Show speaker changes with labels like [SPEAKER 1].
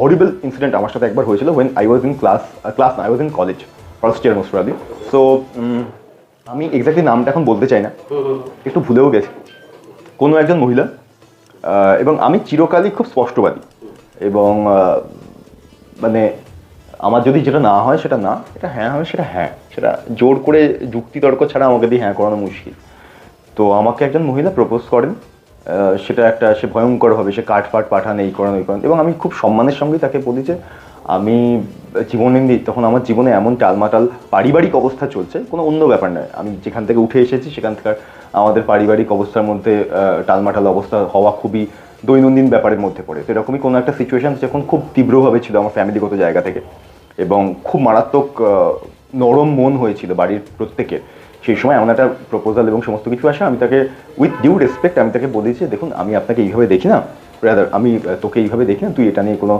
[SPEAKER 1] হরিবল incident আমার সাথে একবার হয়েছিল when I was in I was in college first year most probably. So আমি এক্স্যাক্টলি নামটা এখন বলতে চাই না, একটু ভুলেও গেছি। কোনো একজন মহিলা, এবং আমি চিরকালই খুব স্পষ্টবাদী, এবং মানে আমার যদি যেটা না হয় সেটা না, এটা হ্যাঁ হয় সেটা হ্যাঁ, সেটা জোর করে যুক্তিতর্ক ছাড়া আমাকে দিয়ে হ্যাঁ করানো মুশকিল। তো আমাকে একজন মহিলা প্রপোজ করেন, সেটা একটা, সে ভয়ঙ্করভাবে, সে কাঠফাট পাঠান, এই করেন ওই করেন, এবং আমি খুব সম্মানের সঙ্গেই তাকে বলি যে আমি জীবনে, তখন আমার জীবনে এমন টালমাটাল পারিবারিক অবস্থা চলছে, কোনো অন্য ব্যাপার নয়, আমি যেখান থেকে উঠে এসেছি সেখান থেকে আমাদের পারিবারিক অবস্থার মধ্যে টালমাটাল অবস্থা হওয়া খুবই দৈনন্দিন ব্যাপারের মধ্যে পড়ে। তো এরকমই কোনো একটা সিচুয়েশান যখন খুব তীব্রভাবে ছিল আমার ফ্যামিলিগত জায়গা থেকে, এবং খুব মারাত্মক নরম মন হয়েছিল বাড়ির প্রত্যেকের, সেই সময় এমন একটা প্রপোজাল এবং সমস্ত কিছু আসে। আমি তাকে উইথ ডিউ রেসপেক্ট আমি তাকে বলেছি, দেখুন আমি আপনাকে এইভাবে দেখি না, রাদার আমি তোকে এইভাবে দেখি না, তুই এটা নিয়ে কোনো